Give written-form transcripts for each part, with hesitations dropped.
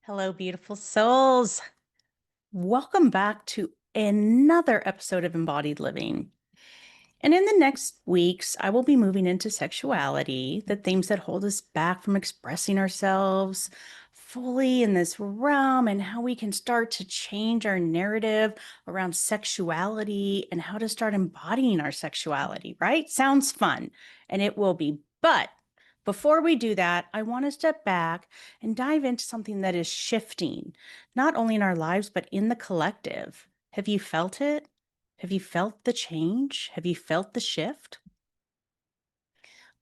Hello, beautiful souls. Welcome back to another episode of Embodied Living. And in the next weeks, I will be moving into sexuality, the themes that hold us back from expressing ourselves fully in this realm, and how we can start to change our narrative around sexuality and how to start embodying our sexuality, right? Sounds fun, and it will be. But before we do that, I want to step back and dive into something that is shifting, not only in our lives, but in the collective. Have you felt it? Have you felt the change? Have you felt the shift?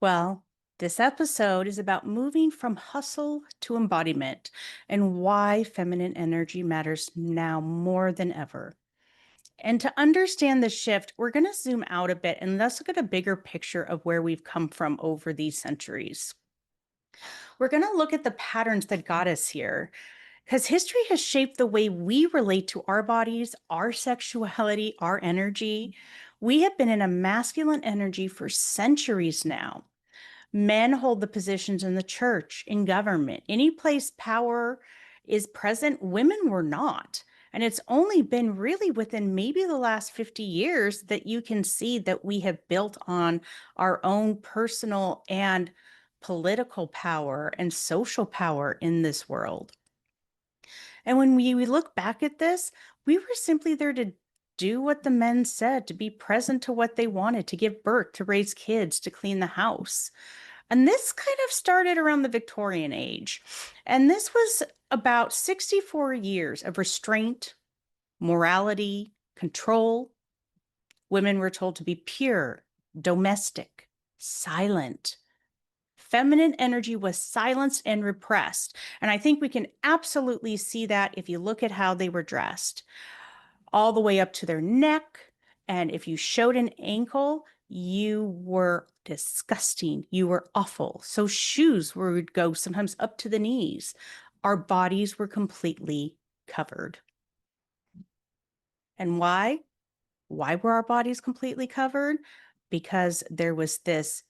Well, this episode is about moving from hustle to embodiment and why feminine energy matters now more than ever. And to understand the shift, we're going to zoom out a bit and let's look at a bigger picture of where we've come from over these centuries. We're going to look at the patterns that got us here because history has shaped the way we relate to our bodies, our sexuality, our energy. We have been in a masculine energy for centuries now. Men hold the positions in the church, in government, any place power is present, women were not. And it's only been really within maybe the last 50 years that you can see that we have built on our own personal and political power and social power in this world. And when we look back at this, we were simply there to do what the men said, to be present to what they wanted, to give birth, to raise kids, to clean the house. And this kind of started around the Victorian age. And this was about 64 years of restraint, morality, control. Women were told to be pure, domestic, silent. Feminine energy was silenced and repressed. And I think we can absolutely see that if you look at how they were dressed, all the way up to their neck. And if you showed an ankle, you were disgusting. You were awful. So shoes would go sometimes up to the knees. Our bodies were completely covered. And why? Why were our bodies completely covered? Because there was this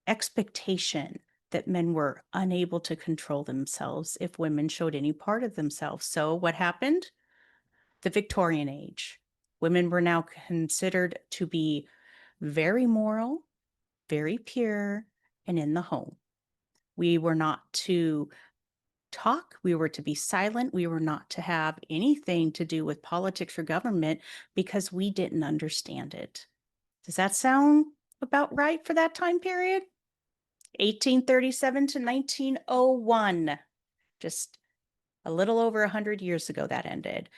expectation that men were unable to control themselves if women showed any part of themselves. So what happened? The Victorian age. Women were now considered to be very moral, very pure, and in the home. We were not to talk, we were to be silent, we were not to have anything to do with politics or government because we didn't understand it. Does that sound about right for that time period? 1837 to 1901, just a little over 100 years ago that ended.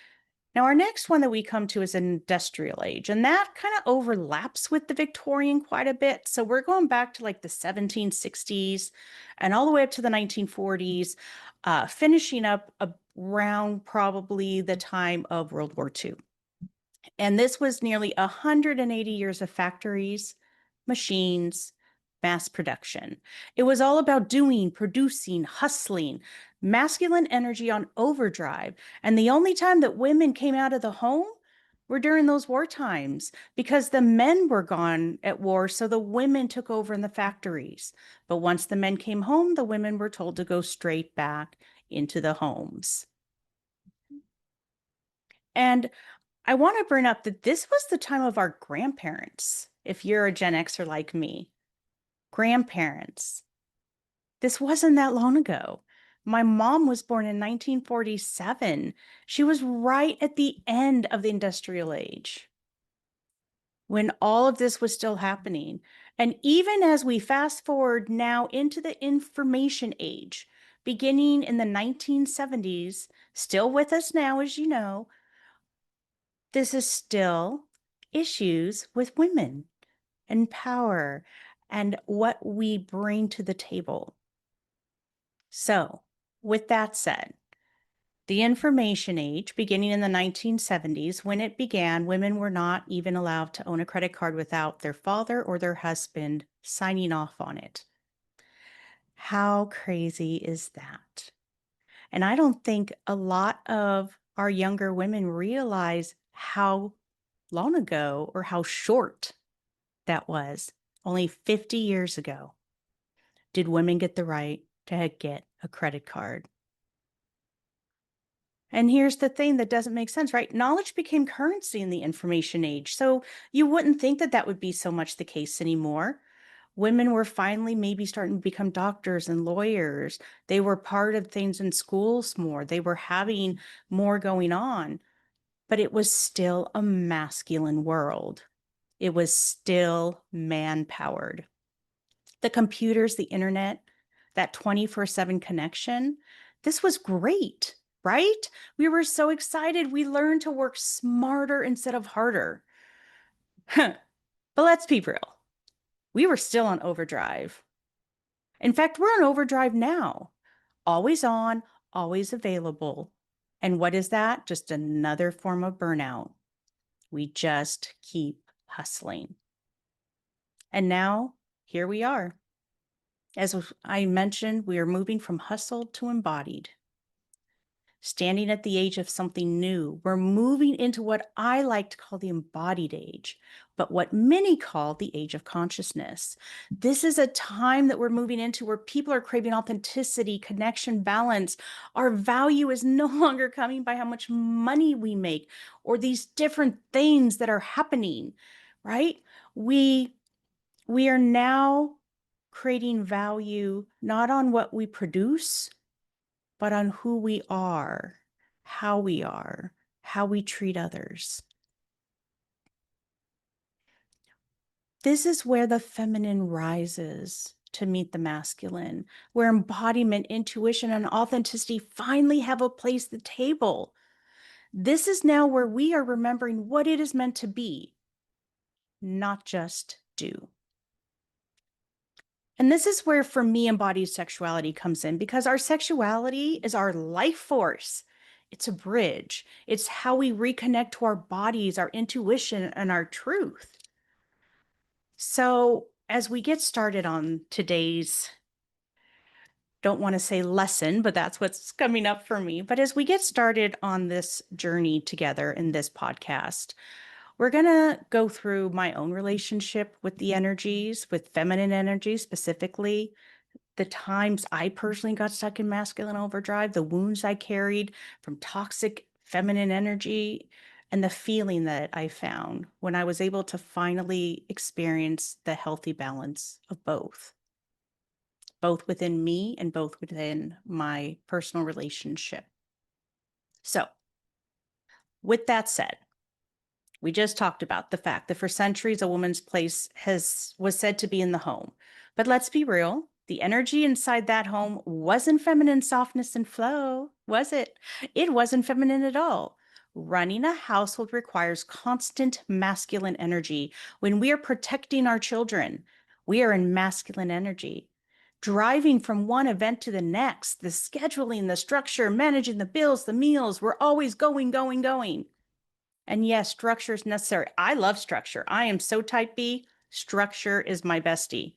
Now, our next one that we come to is industrial age, and that kind of overlaps with the Victorian quite a bit. So we're going back to like the 1760s and all the way up to the 1940s, finishing up around probably the time of World War II. And this was nearly 180 years of factories, machines, mass production. It was all about doing, producing, hustling, masculine energy on overdrive. And the only time that women came out of the home were during those war times because the men were gone at war. So the women took over in the factories. But once the men came home, the women were told to go straight back into the homes. And I want to bring up that this was the time of our grandparents. If you're a Gen Xer like me, grandparents, this wasn't that long ago. My mom was born in 1947. She was right at the end of the industrial age when all of this was still happening. And even as we fast forward now into the information age, beginning in the 1970s, still with us now, as you know, this is still issues with women and power and what we bring to the table. So, with that said, the information age, beginning in the 1970s, when it began, women were not even allowed to own a credit card without their father or their husband signing off on it. How crazy is that? And I don't think a lot of our younger women realize how long ago or how short that was. Only 50 years ago did women get the right to get a credit card. And here's the thing that doesn't make sense, right? Knowledge became currency in the information age. So you wouldn't think that that would be so much the case anymore. Women were finally maybe starting to become doctors and lawyers. They were part of things in schools more. They were having more going on, but it was still a masculine world. It was still man powered. The computers, the internet, that 24/7 connection, this was great, right? We were so excited. We learned to work smarter instead of harder. But let's be real. We were still on overdrive. In fact, we're on overdrive now. Always on, always available. And what is that? Just another form of burnout. We just keep hustling. And now here we are. As I mentioned, we are moving from hustle to embodied, standing at the age of something new. We're moving into what I like to call the embodied age, but what many call the age of consciousness. This is a time that we're moving into where people are craving authenticity, connection, balance. Our value is no longer coming by how much money we make or these different things that are happening, right? We we are now creating value not on what we produce, but on who we are, how we treat others. This is where the feminine rises to meet the masculine, where embodiment, intuition, and authenticity finally have a place at the table. This is now where we are remembering what it is meant to be, not just do. And this is where, for me, embodied sexuality comes in because our sexuality is our life force. It's a bridge. It's how we reconnect to our bodies, our intuition, and our truth. So, as we get started on today's, don't want to say lesson, but that's what's coming up for me. But as we get started on this journey together in this podcast, we're going to go through my own relationship with the energies, with feminine energy specifically, the times I personally got stuck in masculine overdrive, the wounds I carried from toxic feminine energy, and the feeling that I found when I was able to finally experience the healthy balance of both within me and both within my personal relationship. So, with that said, we just talked about the fact that for centuries a woman's place was said to be in the home. But let's be real, the energy inside that home wasn't feminine softness and flow, was it? It wasn't feminine at all. Running a household requires constant masculine energy. When we are protecting our children, we are in masculine energy. Driving from one event to the next, the scheduling, the structure, managing the bills, the meals, we're always going, going, going. And yes, structure is necessary. I love structure. I am so type B. Structure is my bestie.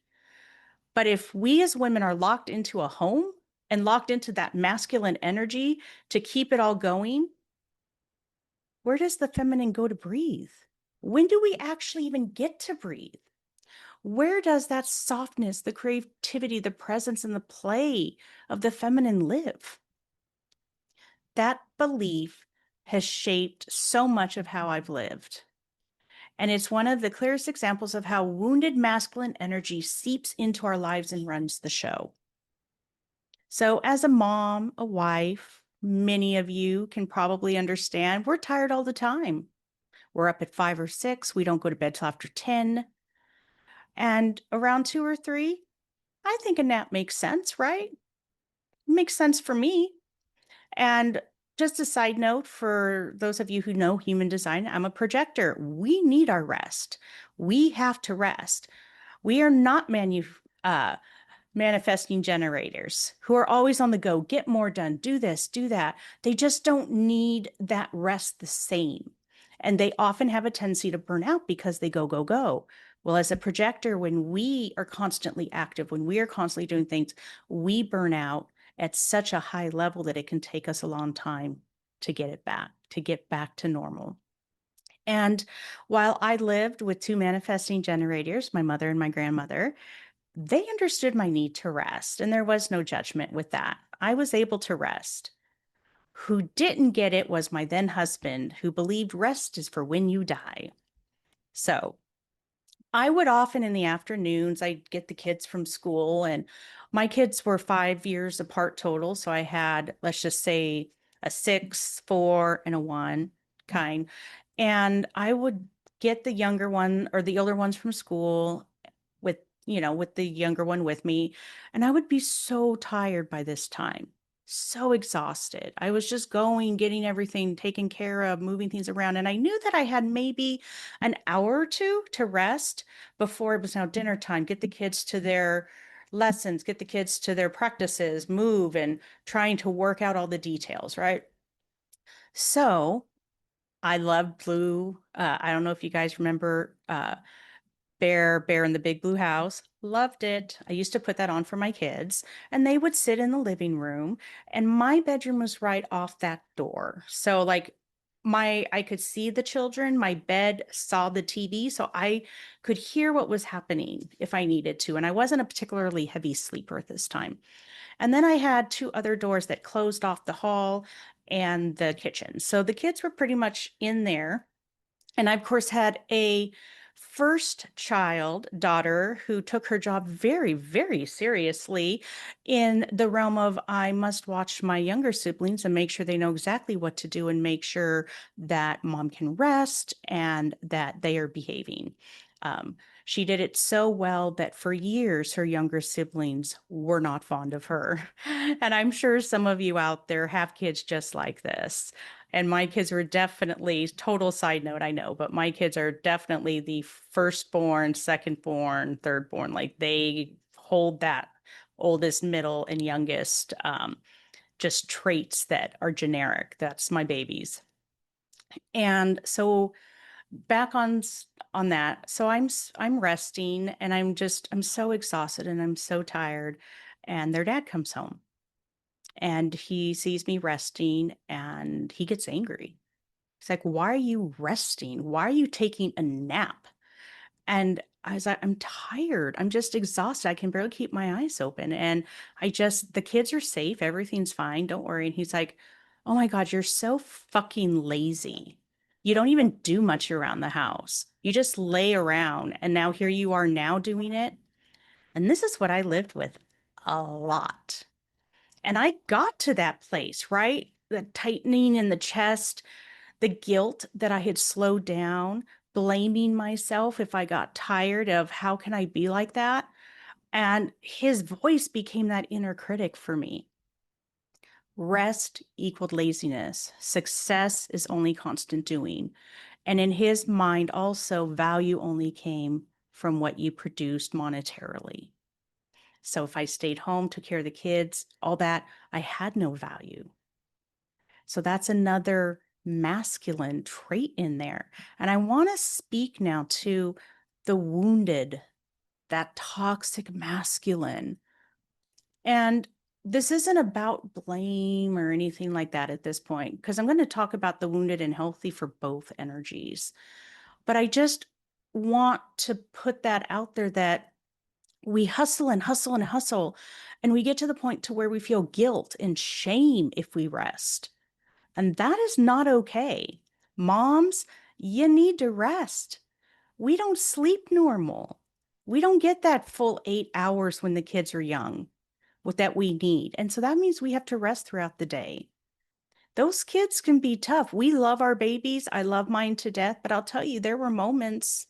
But if we as women are locked into a home and locked into that masculine energy to keep it all going, where does the feminine go to breathe? When do we actually even get to breathe? Where does that softness, the creativity, the presence, and the play of the feminine live? That belief has shaped so much of how I've lived. And it's one of the clearest examples of how wounded masculine energy seeps into our lives and runs the show. So, as a mom, a wife, many of you can probably understand we're tired all the time. We're up at 5 or 6. We don't go to bed till after 10. And around 2 or 3, I think a nap makes sense, right? Makes sense for me. And just a side note for those of you who know human design, I'm a projector. We need our rest. We have to rest. We are not manifesting generators who are always on the go, get more done, do this, do that. They just don't need that rest the same. And they often have a tendency to burn out because they go, go, go. Well, as a projector, when we are constantly active, when we are constantly doing things, we burn out at such a high level that it can take us a long time to get back to normal. And while I lived with two manifesting generators, my mother and my grandmother, they understood my need to rest, and there was no judgment with that. I was able to rest. Who didn't get it was my then husband, who believed rest is for when you die. So I would often in the afternoons, I'd get the kids from school, and my kids were 5 years apart total. So I had, let's just say, a 6, 4, and a 1 kind. And I would get the younger one or the older ones from school with, with the younger one with me. And I would be so tired by this time, so exhausted. I was just going, getting everything taken care of, moving things around. And I knew that I had maybe an hour or two to rest before it was now dinner time, get the kids to their lessons, get the kids to their practices, move and trying to work out all the details, right? So I loved Blue. I don't know if you guys remember Bear in the Big Blue House. Loved it. I used to put that on for my kids, and they would sit in the living room, and my bedroom was right off that door. So like I could see the children, my bed saw the TV, so I could hear what was happening if I needed to. And I wasn't a particularly heavy sleeper at this time. And then I had two other doors that closed off the hall and the kitchen. So the kids were pretty much in there, and I, of course, had a first child daughter who took her job very, very seriously in the realm of I must watch my younger siblings and make sure they know exactly what to do and make sure that mom can rest and that they are behaving. Um, she did it so well that for years her younger siblings were not fond of her. And I'm sure some of you out there have kids just like this. And my kids were definitely, total side note, I know, but my kids are definitely the firstborn, secondborn, thirdborn. Like they hold that oldest, middle, and youngest just traits that are generic. That's my babies. And so back on that. So I'm resting and I'm so exhausted and I'm so tired. And their dad comes home and he sees me resting and he gets angry. He's like, "Why are you resting? Why are you taking a nap?" And I was like, "I'm tired. I'm just exhausted. I can barely keep my eyes open." And the kids are safe. Everything's fine. Don't worry." And he's like, "Oh my God, you're so fucking lazy. You don't even do much around the house. You just lay around. And now here you are now doing it." And this is what I lived with a lot. And I got to that place, right? The tightening in the chest, the guilt that I had slowed down, blaming myself if I got tired of how can I be like that? And his voice became that inner critic for me. Rest equaled laziness. Success is only constant doing. And in his mind, also, value only came from what you produced monetarily. So if I stayed home, took care of the kids, all that, I had no value. So that's another masculine trait in there. And I want to speak now to the wounded, that toxic masculine. And this isn't about blame or anything like that at this point, because I'm going to talk about the wounded and healthy for both energies. But I just want to put that out there that we hustle and hustle and hustle, and we get to the point to where we feel guilt and shame if we rest. And that is not okay. Moms, you need to rest. We don't sleep normal. We don't get that full 8 hours when the kids are young, what that we need. And so that means we have to rest throughout the day. Those kids can be tough. We love our babies. I love mine to death, but I'll tell you, there were moments,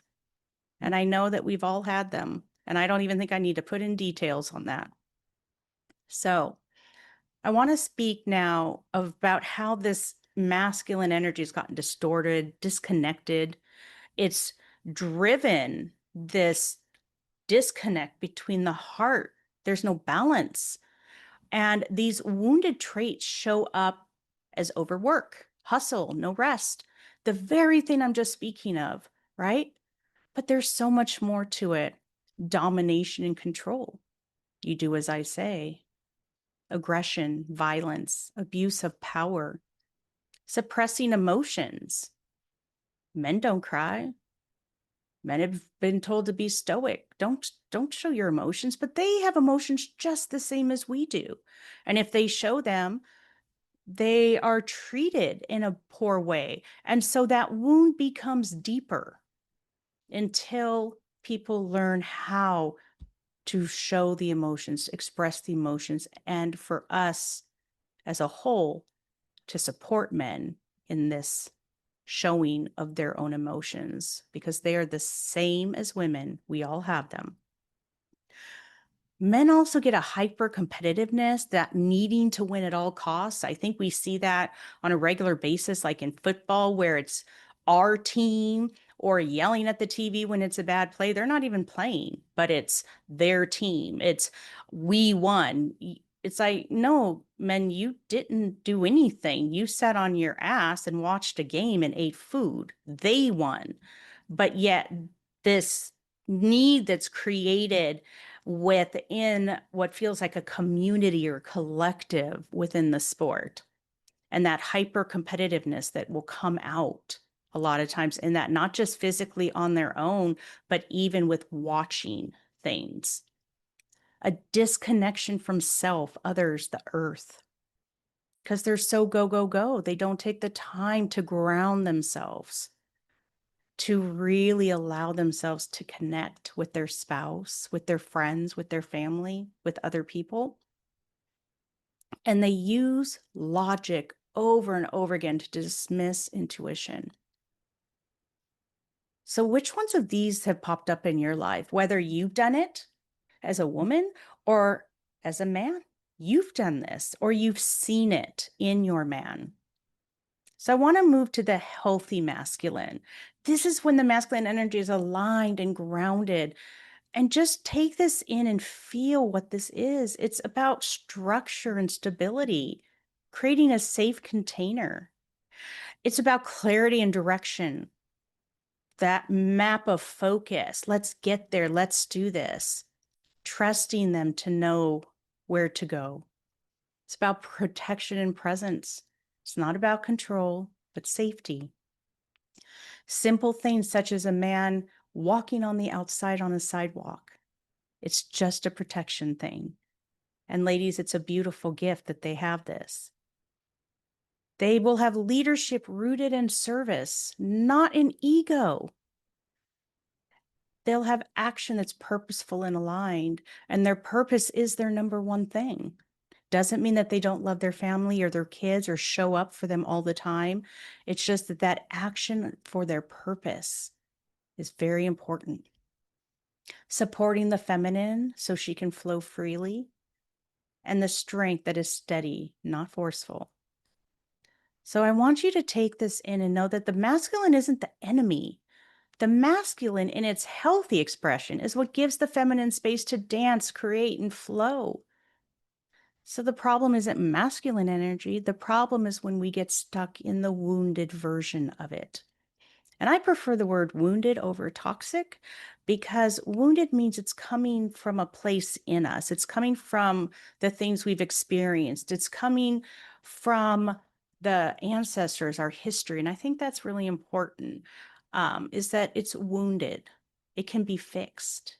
and I know that we've all had them. And I don't even think I need to put in details on that. So I want to speak now about how this masculine energy has gotten distorted, disconnected. It's driven this disconnect between the heart. There's no balance. And these wounded traits show up as overwork, hustle, no rest, the very thing I'm just speaking of, right? But there's so much more to it. Domination and control. You do as I say. Aggression, violence, abuse of power, suppressing emotions. Men don't cry. Men have been told to be stoic. Don't show your emotions, but they have emotions just the same as we do. And if they show them, they are treated in a poor way. And so that wound becomes deeper until people learn how to show the emotions, express the emotions, and for us as a whole to support men in this showing of their own emotions because they are the same as women. We all have them. Men also get a hyper competitiveness, that needing to win at all costs. I think we see that on a regular basis, like in football, where it's our team or yelling at the TV when it's a bad play. They're not even playing, but it's their team. It's we won. It's like, no, men, you didn't do anything. You sat on your ass and watched a game and ate food. They won. But yet, this need that's created within what feels like a community or collective within the sport, and that hyper competitiveness that will come out a lot of times in that, not just physically on their own, but even with watching things, a disconnection from self, others, the earth, because they're so go, go, go. They don't take the time to ground themselves, to really allow themselves to connect with their spouse, with their friends, with their family, with other people. And they use logic over and over again to dismiss intuition. So, which ones of these have popped up in your life, whether you've done it as a woman or as a man? You've done this or you've seen it in your man. So I want to move to the healthy masculine. This is when the masculine energy is aligned and grounded. And just take this in and feel what this is. It's about structure and stability, creating a safe container. It's about clarity and direction, that map of focus. Let's get there. Let's do this. Trusting them to know where to go. It's about protection and presence. It's not about control, but safety. Simple things such as a man walking on the outside on a sidewalk. It's just a protection thing. And ladies, it's a beautiful gift that they have this. They will have leadership rooted in service, not in ego. They'll have action that's purposeful and aligned, and their purpose is their number one thing. Doesn't mean that they don't love their family or their kids or show up for them all the time. It's just that that action for their purpose is very important. Supporting the feminine so she can flow freely, and the strength that is steady, not forceful. So I want you to take this in and know that the masculine isn't the enemy. The masculine, in its healthy expression, is what gives the feminine space to dance, create, and flow. So the problem isn't masculine energy. The problem is when we get stuck in the wounded version of it. And I prefer the word wounded over toxic because wounded means it's coming from a place in us. It's coming from the things we've experienced. It's coming from the ancestors, our history. And I think that's really important, is that it's wounded. It can be fixed.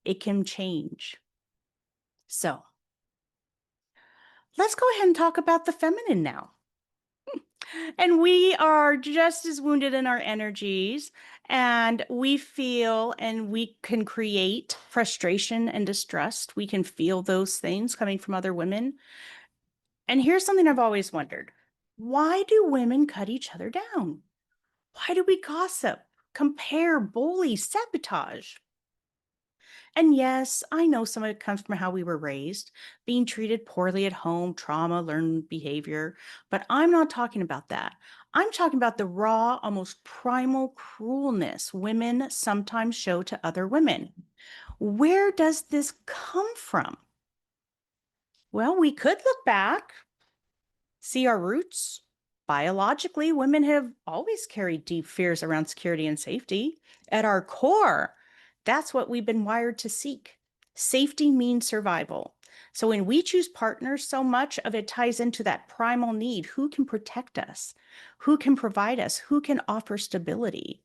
It can change. So let's go ahead and talk about the feminine now. And we are just as wounded in our energies, and we feel and we can create frustration and distrust. We can feel those things coming from other women. And here's something I've always wondered. Why do women cut each other down? Why do we gossip, compare, bully, sabotage? And yes, I know some of it comes from how we were raised, being treated poorly at home, trauma, learned behavior. But I'm not talking about that. I'm talking about the raw, almost primal cruelness women sometimes show to other women. Where does this come from? Well, we could look back, see our roots. Biologically, women have always carried deep fears around security and safety. At our core, that's what we've been wired to seek. Safety means survival. So when we choose partners, so much of it ties into that primal need. Who can protect us? Who can provide us? Who can offer stability?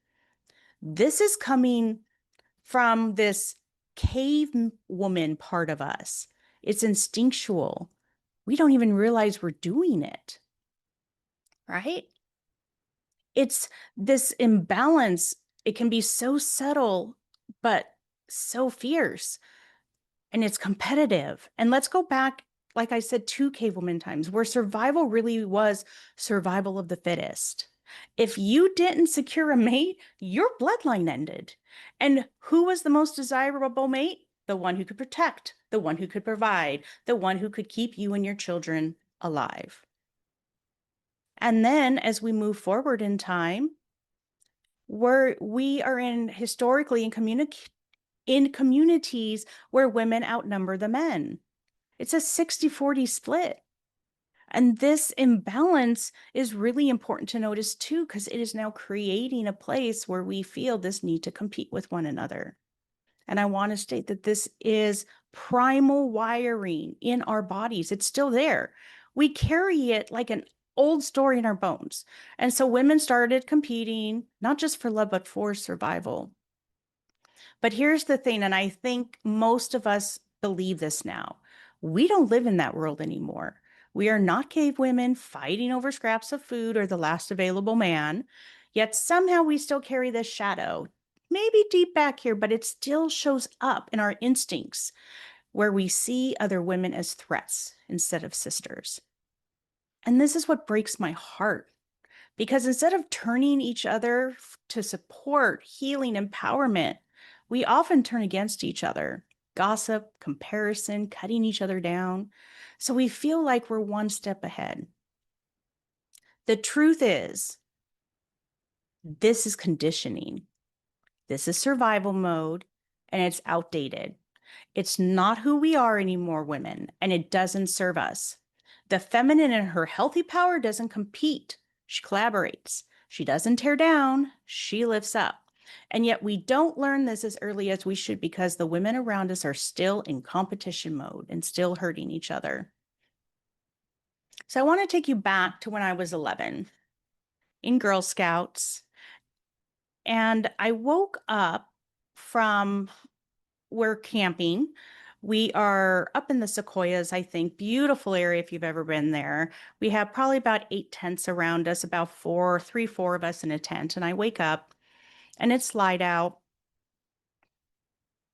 This is coming from this cave woman part of us. It's instinctual. We don't even realize we're doing it, right? It's this imbalance. It can be so subtle, but so fierce. And it's competitive. And let's go back, like I said, to cavewoman times where survival really was survival of the fittest. If you didn't secure a mate, your bloodline ended. And who was the most desirable mate? The one who could protect, the one who could provide, the one who could keep you and your children alive. And then as we move forward in time, we are in historically in communities where women outnumber the men. It's a 60-40 split. And this imbalance is really important to notice too, because it is now creating a place where we feel this need to compete with one another. And I want to state that this is primal wiring in our bodies. It's still there. We carry it like an old story in our bones. And so women started competing, not just for love, but for survival. But here's the thing, and I think most of us believe this now. We don't live in that world anymore. We are not cave women fighting over scraps of food or the last available man. Yet somehow we still carry this shadow, maybe deep back here, but it still shows up in our instincts where we see other women as threats instead of sisters. And this is what breaks my heart because instead of turning each other to support, healing, empowerment, we often turn against each other. Gossip, comparison, cutting each other down. So we feel like we're one step ahead. The truth is, this is conditioning. This is survival mode, and it's outdated. It's not who we are anymore, women, and it doesn't serve us. The feminine in her healthy power doesn't compete. She collaborates. She doesn't tear down. She lifts up. And yet we don't learn this as early as we should because the women around us are still in competition mode and still hurting each other. So I want to take you back to when I was 11 in Girl Scouts. And I woke up from we're camping. We are up in the Sequoias, I think. Beautiful area if you've ever been there. We have probably about 8 tents around us, about four of us in a tent. And I wake up and it's light out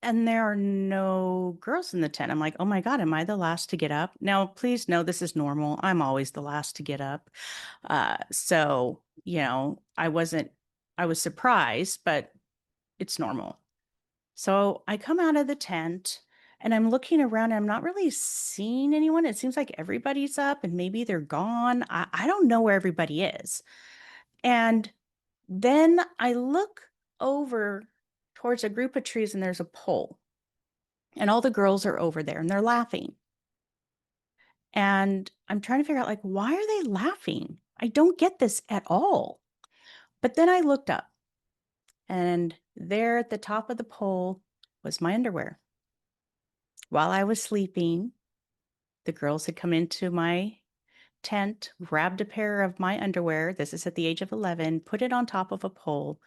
and there are no girls in the tent. I'm like, oh my God, am I the last to get up? Now, please know this is normal. I'm always the last to get up. So, I was surprised, but it's normal. So I come out of the tent and I'm looking around and I'm not really seeing anyone. It seems like everybody's up and maybe they're gone. I don't know where everybody is. And then I look over towards a group of trees and there's a pole. And all the girls are over there and they're laughing. And I'm trying to figure out, like, why are they laughing? I don't get this at all. But then I looked up and there at the top of the pole was my underwear. While I was sleeping, the girls had come into my tent, grabbed a pair of my underwear. This is at the age of 11, put it on top of a pole,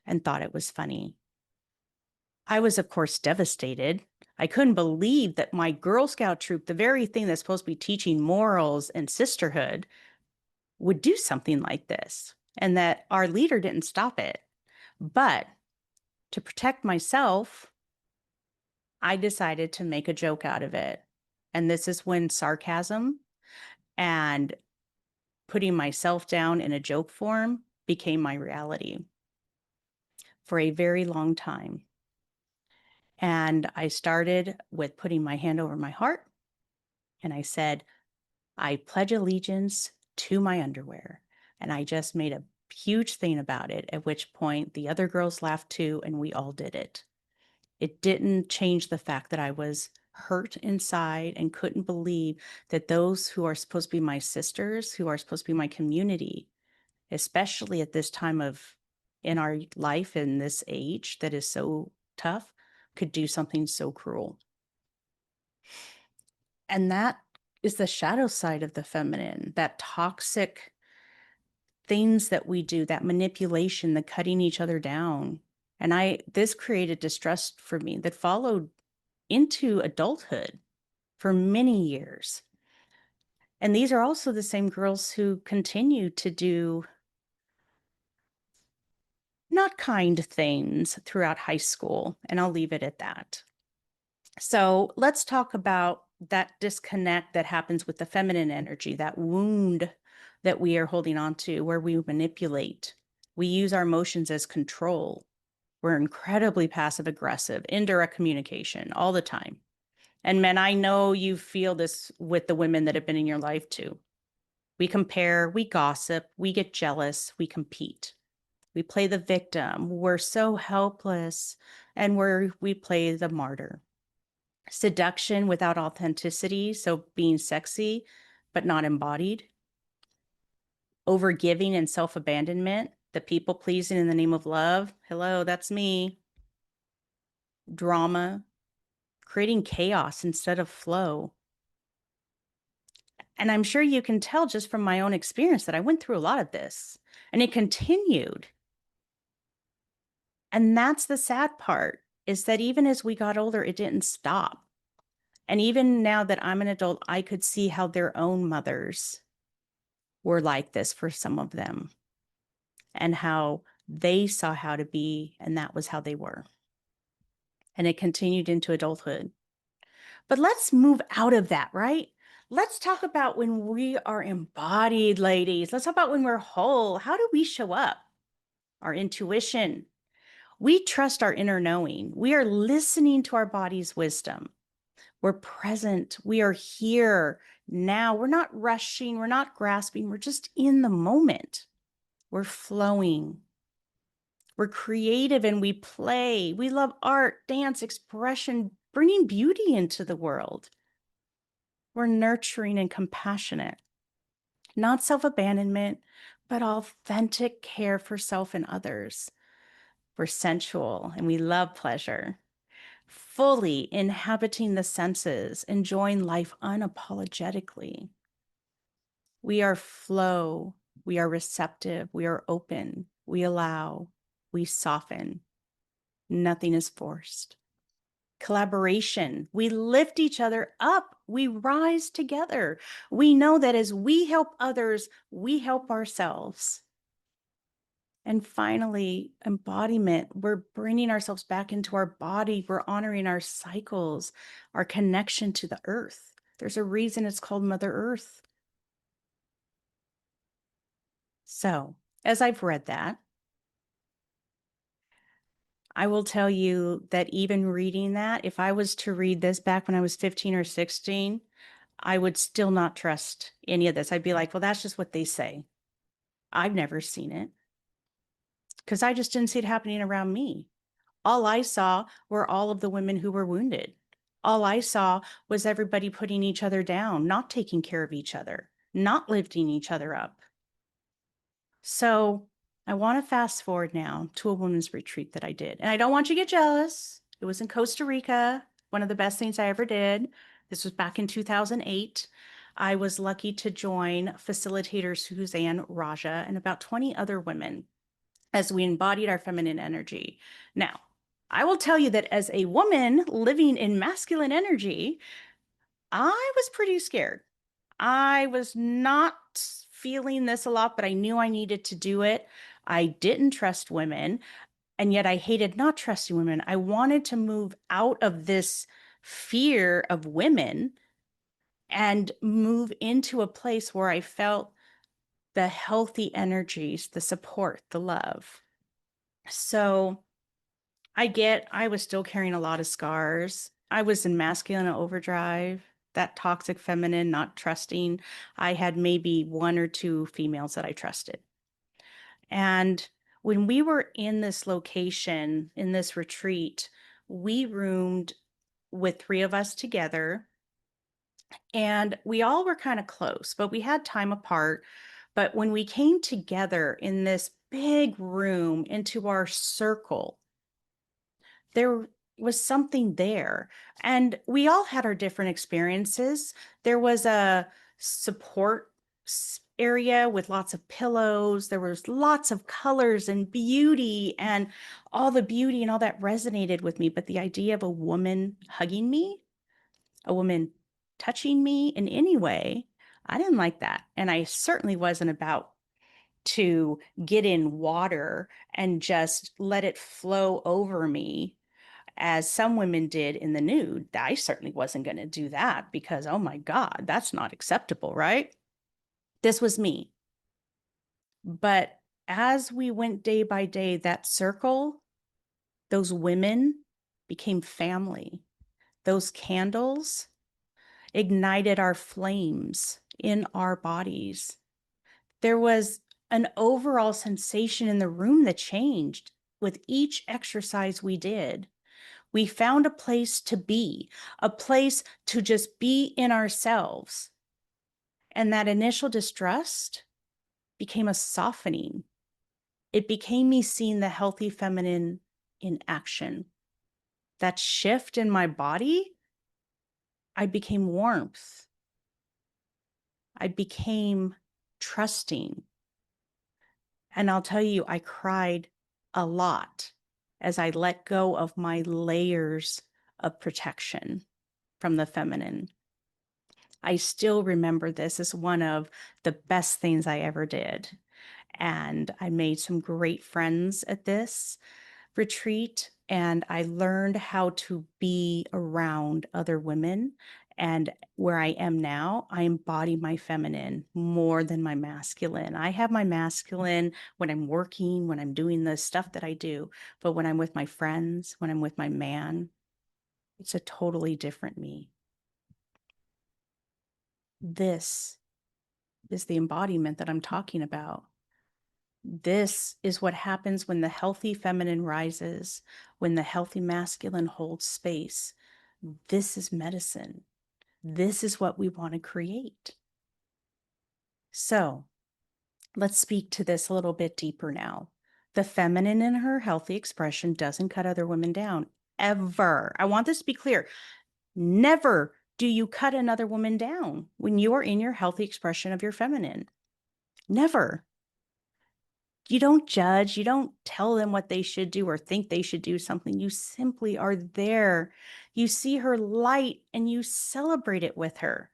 and thought it was funny. I was, of course, devastated. I couldn't believe that my Girl Scout troop, the very thing that's supposed to be teaching morals and sisterhood, would do something like this, and that our leader didn't stop it. But to protect myself, I decided to make a joke out of it. And this is when sarcasm and putting myself down in a joke form became my reality for a very long time. And I started with putting my hand over my heart and I said, I pledge allegiance to my underwear. And I just made a huge thing about it, at which point the other girls laughed too, and we all did it. It didn't change the fact that I was hurt inside and couldn't believe that those who are supposed to be my sisters, who are supposed to be my community, especially at this time of in our life in this age that is so tough, could do something so cruel. And that is the shadow side of the feminine, that toxic things that we do, that manipulation, the cutting each other down. And this created distrust for me that followed into adulthood for many years. And these are also the same girls who continue to do not kind things throughout high school. And I'll leave it at that. So let's talk about that disconnect that happens with the feminine energy, that wound that we are holding on to, where we manipulate. We use our emotions as control. We're incredibly passive aggressive, indirect communication all the time. And men, I know you feel this with the women that have been in your life too. We compare, we gossip, we get jealous, we compete. We play the victim. We're so helpless, and we play the martyr. Seduction without authenticity, so being sexy but not embodied. Overgiving and self-abandonment, the people pleasing in the name of love. Hello, that's me. Drama, creating chaos instead of flow. And I'm sure you can tell just from my own experience that I went through a lot of this, and it continued. And that's the sad part, is that even as we got older, it didn't stop. And even now that I'm an adult, I could see how their own mothers were like this for some of them, and how they saw how to be, and that was how they were. And it continued into adulthood. But let's move out of that, right? Let's talk about when we are embodied, ladies. Let's talk about when we're whole. How do we show up? Our intuition. We trust our inner knowing. We are listening to our body's wisdom. We're present. We are here now. We're not rushing. We're not grasping. We're just in the moment. We're flowing. We're creative and we play. We love art, dance, expression, bringing beauty into the world. We're nurturing and compassionate, not self-abandonment, but authentic care for self and others. We're sensual and we love pleasure, fully inhabiting the senses, enjoying life unapologetically. We are flow, we are receptive, we are open, we allow, we soften. Nothing is forced. Collaboration. We lift each other up. We rise together. We know that as we help others, we help ourselves. And finally, embodiment. We're bringing ourselves back into our body. We're honoring our cycles, our connection to the earth. There's a reason it's called Mother Earth. So, as I've read that, I will tell you that even reading that, if I was to read this back when I was 15 or 16, I would still not trust any of this. I'd be like, well, that's just what they say. I've never seen it because I just didn't see it happening around me. All I saw were all of the women who were wounded. All I saw was everybody putting each other down, not taking care of each other, not lifting each other up. So I want to fast forward now to a women's retreat that I did. And I don't want you to get jealous. It was in Costa Rica, one of the best things I ever did. This was back in 2008. I was lucky to join facilitator Suzanne Raja and about 20 other women as we embodied our feminine energy. Now, I will tell you that as a woman living in masculine energy, I was pretty scared. I was not feeling this a lot, but I knew I needed to do it. I didn't trust women, and yet I hated not trusting women. I wanted to move out of this fear of women and move into a place where I felt the healthy energies, the support, the love. So I was still carrying a lot of scars. I was in masculine overdrive, that toxic feminine, not trusting. I had maybe one or two females that I trusted. And when we were in this location, in this retreat, we roomed with three of us together. And we all were kind of close, but we had time apart. But when we came together in this big room into our circle, there was something there. And we all had our different experiences. There was a support area with lots of pillows. There was lots of colors and beauty, and all the beauty and all that resonated with me. But the idea of a woman hugging me, a woman touching me in any way, I didn't like that. And I certainly wasn't about to get in water and just let it flow over me as some women did in the nude. I certainly wasn't going to do that because, oh my God, that's not acceptable, right? This was me. But as we went day by day, that circle, those women became family. Those candles ignited our flames in our bodies. There was an overall sensation in the room that changed with each exercise we did. We found a place to be, a place to just be in ourselves. And that initial distrust became a softening. It became me seeing the healthy feminine in action. That shift in my body, I became warmth. I became trusting. And I'll tell you, I cried a lot as I let go of my layers of protection from the feminine. I still remember this as one of the best things I ever did. And I made some great friends at this retreat, and I learned how to be around other women. And where I am now, I embody my feminine more than my masculine. I have my masculine when I'm working, when I'm doing the stuff that I do. But when I'm with my friends, when I'm with my man, it's a totally different me. This is the embodiment that I'm talking about. This is what happens when the healthy feminine rises, when the healthy masculine holds space. This is medicine. This is what we want to create. So let's speak to this a little bit deeper now. The feminine in her healthy expression doesn't cut other women down, ever. I want this to be clear. Never do you cut another woman down when you are in your healthy expression of your feminine. Never. You don't judge. You don't tell them what they should do or think they should do something. You simply are there. You see her light and you celebrate it with her.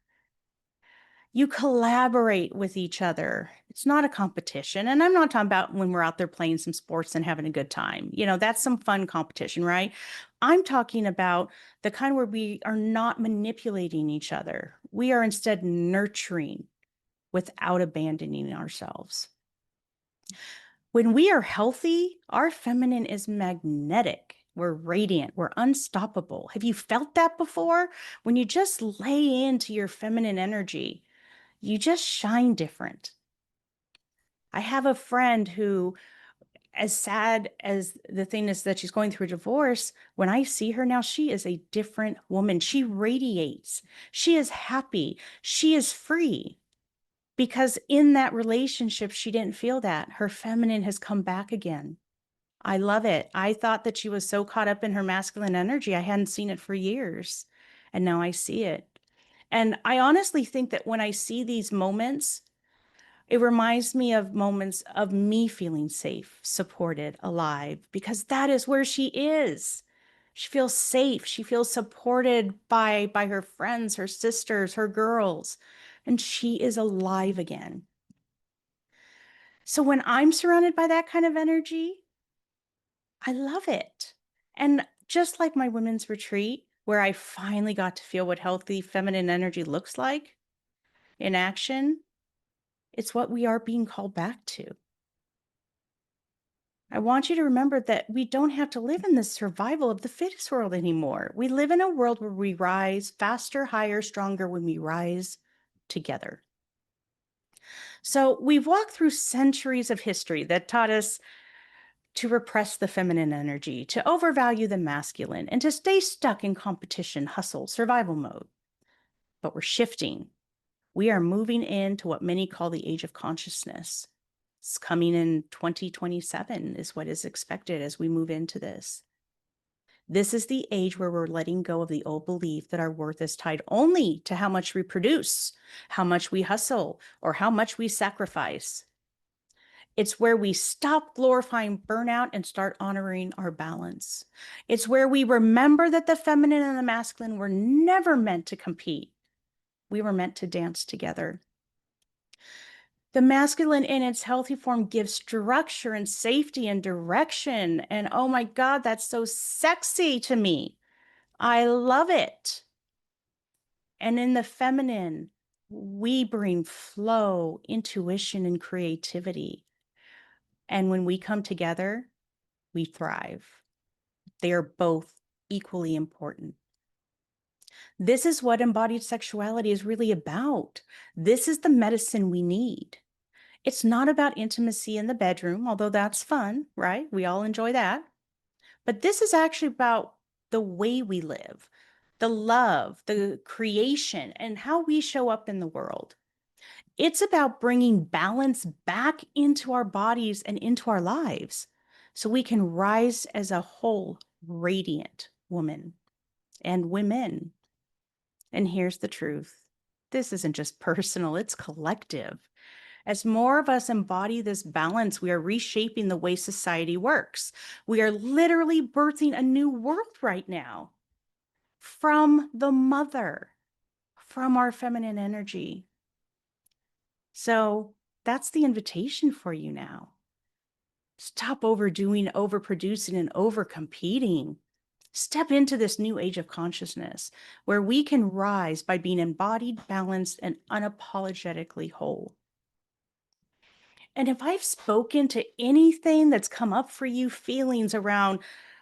You collaborate with each other. It's not a competition. And I'm not talking about when we're out there playing some sports and having a good time. You know, that's some fun competition, right? I'm talking about the kind where we are not manipulating each other. We are instead nurturing without abandoning ourselves. When we are healthy, our feminine is magnetic. We're radiant. We're unstoppable. Have you felt that before? When you just lay into your feminine energy, you just shine different. I have a friend who, as sad as the thing is that she's going through a divorce, when I see her now, she is a different woman. She radiates. She is happy. She is free. Because in that relationship, she didn't feel that. Her feminine has come back again. I love it. I thought that she was so caught up in her masculine energy. I hadn't seen it for years. And now I see it. And I honestly think that when I see these moments, it reminds me of moments of me feeling safe, supported, alive, because that is where she is. She feels safe. She feels supported by her friends, her sisters, her girls, and she is alive again. So when I'm surrounded by that kind of energy, I love it. And just like my women's retreat, where I finally got to feel what healthy feminine energy looks like in action, it's what we are being called back to. I want you to remember that we don't have to live in this survival of the fittest world anymore. We live in a world where we rise faster, higher, stronger when we rise together. So we've walked through centuries of history that taught us to repress the feminine energy, to overvalue the masculine, and to stay stuck in competition, hustle, survival mode. But we're shifting. We are moving into what many call the age of consciousness. It's coming in 2027 is what is expected as we move into this. This is the age where we're letting go of the old belief that our worth is tied only to how much we produce, how much we hustle, or how much we sacrifice. It's where we stop glorifying burnout and start honoring our balance. It's where we remember that the feminine and the masculine were never meant to compete. We were meant to dance together. The masculine in its healthy form gives structure and safety and direction. And oh my God, that's so sexy to me. I love it. And in the feminine, we bring flow, intuition, and creativity. And when we come together, we thrive. They are both equally important. This is what embodied sexuality is really about. This is the medicine we need. It's not about intimacy in the bedroom, although that's fun, right? We all enjoy that. But this is actually about the way we live, the love, the creation, and how we show up in the world. It's about bringing balance back into our bodies and into our lives so we can rise as a whole, radiant woman and women. And here's the truth. This isn't just personal, it's collective. As more of us embody this balance, we are reshaping the way society works. We are literally birthing a new world right now from the mother, from our feminine energy. So that's the invitation for you now. Stop overdoing, overproducing, and overcompeting. Step into this new age of consciousness where we can rise by being embodied, balanced, and unapologetically whole. And if I've spoken to anything that's come up for you, feelings around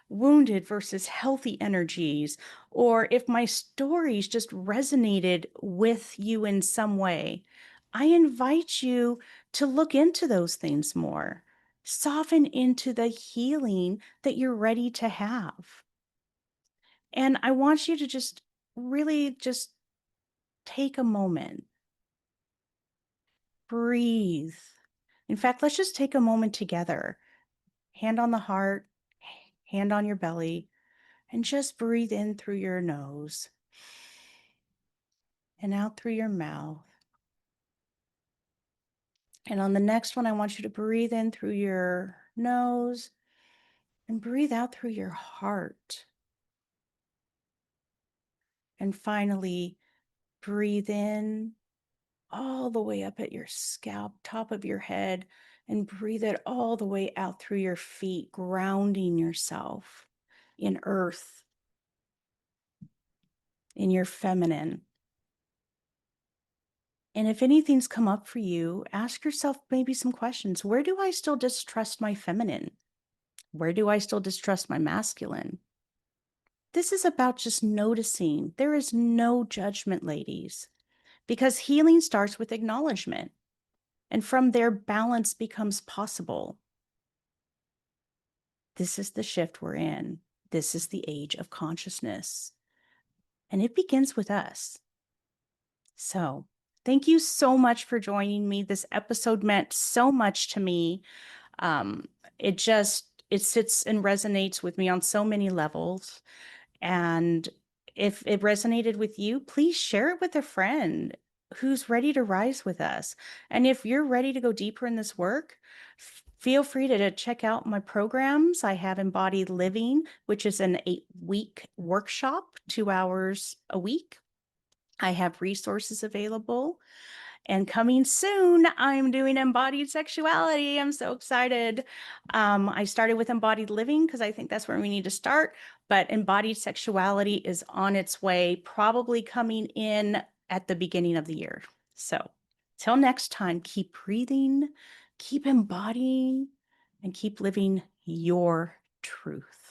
wounded versus healthy energies, or if my stories just resonated with you in some way, I invite you to look into those things more. Soften into the healing that you're ready to have. And I want you to just really just take a moment, breathe. In fact, let's just take a moment together. Hand on the heart, hand on your belly, and just breathe in through your nose and out through your mouth. And on the next one, I want you to breathe in through your nose and breathe out through your heart. And finally, breathe in all the way up at your scalp, top of your head, and breathe it all the way out through your feet, grounding yourself in earth, in your feminine. And if anything's come up for you, ask yourself maybe some questions. Where do I still distrust my feminine? Where do I still distrust my masculine? This is about just noticing. There is no judgment, ladies, because healing starts with acknowledgement. And from there, balance becomes possible. This is the shift we're in. This is the age of consciousness. And it begins with us. So, thank you so much for joining me. This episode meant so much to me. Um, it sits and resonates with me on so many levels. And if it resonated with you, please share it with a friend who's ready to rise with us. And if you're ready to go deeper in this work, feel free to check out my programs. I have Embodied Living, which is an 8-week workshop, 2 hours a week. I have resources available. And coming soon, I'm doing Embodied Sexuality. I'm so excited. I started with Embodied Living because I think that's where we need to start. But Embodied Sexuality is on its way, probably coming in at the beginning of the year. So till next time, keep breathing, keep embodying, and keep living your truth.